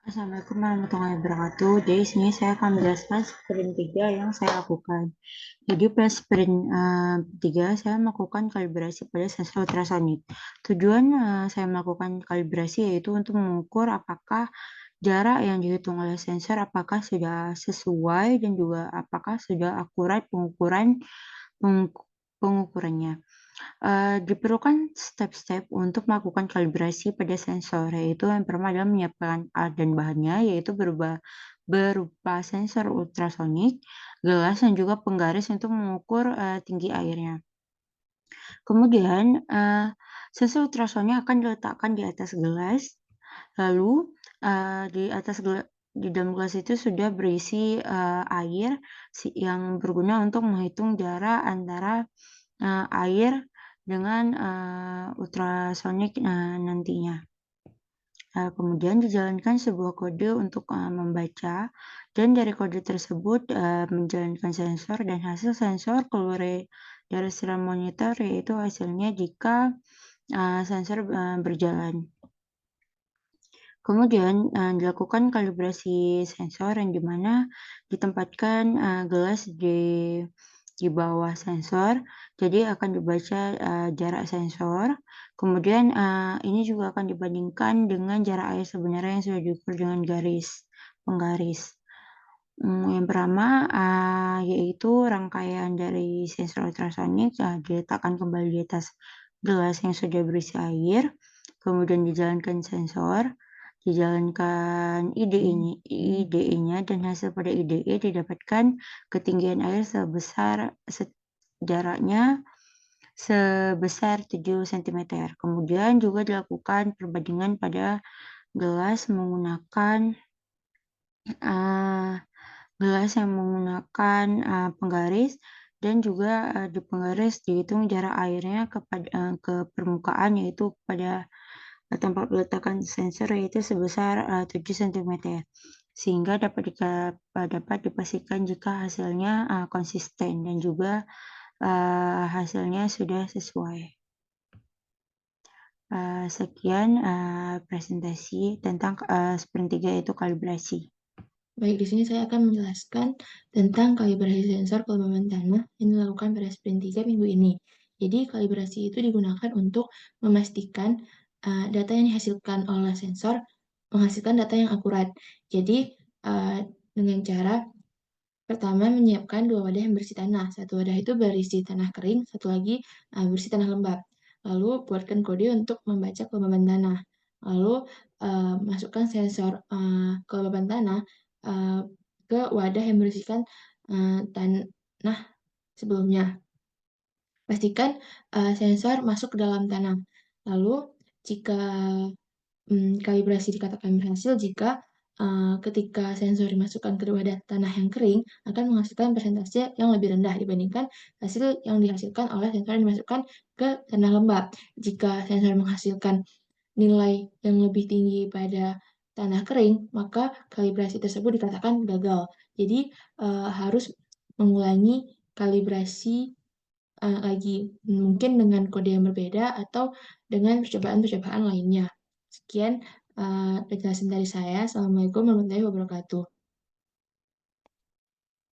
Assalamualaikum warahmatullahi wabarakatuh. Jadi sini saya akan menjelaskan sprint 3 yang saya lakukan. Jadi pada sprint 3 saya melakukan kalibrasi pada sensor ultrasonik. Tujuan saya melakukan kalibrasi yaitu untuk mengukur apakah jarak yang dihitung oleh sensor apakah sudah sesuai dan juga apakah sudah akurat pengukurannya. Diperlukan step-step untuk melakukan kalibrasi pada sensor, yaitu yang pertama adalah menyiapkan alat dan bahannya, yaitu berupa sensor ultrasonik, gelas, dan juga penggaris untuk mengukur tinggi airnya. Kemudian, sensor ultrasonik akan diletakkan di atas gelas, lalu di dalam gelas itu sudah berisi air yang berguna untuk menghitung jarak antara air dengan ultrasonik nantinya. Kemudian dijalankan sebuah kode untuk membaca, dan dari kode tersebut menjalankan sensor, dan hasil sensor keluar dari serial monitor, yaitu hasilnya jika sensor berjalan. Kemudian dilakukan kalibrasi sensor yang dimana ditempatkan gelas di bawah sensor, jadi akan dibaca jarak sensor. Kemudian ini juga akan dibandingkan dengan jarak air sebenarnya yang sudah diukur dengan penggaris. Yang pertama yaitu rangkaian dari sensor ultrasonik diletakkan kembali di atas gelas yang sudah berisi air, kemudian dijalankan sensor, dijalankan IDE-nya, dan hasil pada IDE didapatkan ketinggian air jaraknya sebesar 7 cm. Kemudian juga dilakukan perbandingan pada gelas yang menggunakan penggaris, dan juga di penggaris dihitung jarak airnya ke permukaan, yaitu pada tempat letakkan sensor, yaitu sebesar 7 cm, sehingga dapat dipastikan jika hasilnya konsisten dan juga hasilnya sudah sesuai. Sekian presentasi tentang sprint 3 yaitu kalibrasi. Baik, di sini saya akan menjelaskan tentang kalibrasi sensor kelembaban tanah yang dilakukan pada sprint 3 minggu ini. Jadi, kalibrasi itu digunakan untuk memastikan data yang dihasilkan oleh sensor menghasilkan data yang akurat. Jadi, dengan cara pertama menyiapkan 2 wadah yang berisi tanah. Satu wadah itu berisi tanah kering, satu lagi berisi tanah lembab. Lalu buatkan kode untuk membaca kelembaban tanah. Lalu masukkan sensor kelembaban tanah ke wadah yang berisikan tanah sebelumnya. Pastikan sensor masuk ke dalam tanah. Lalu jika kalibrasi dikatakan berhasil jika ketika sensor dimasukkan ke wadah tanah yang kering akan menghasilkan persentase yang lebih rendah dibandingkan hasil yang dihasilkan oleh sensor yang dimasukkan ke tanah lembab. Jika sensor menghasilkan nilai yang lebih tinggi pada tanah kering, maka kalibrasi tersebut dikatakan gagal. Jadi harus mengulangi kalibrasi lagi, mungkin dengan kode yang berbeda atau dengan percobaan-percobaan lainnya. Sekian penjelasan dari saya. Assalamualaikum warahmatullahi wabarakatuh.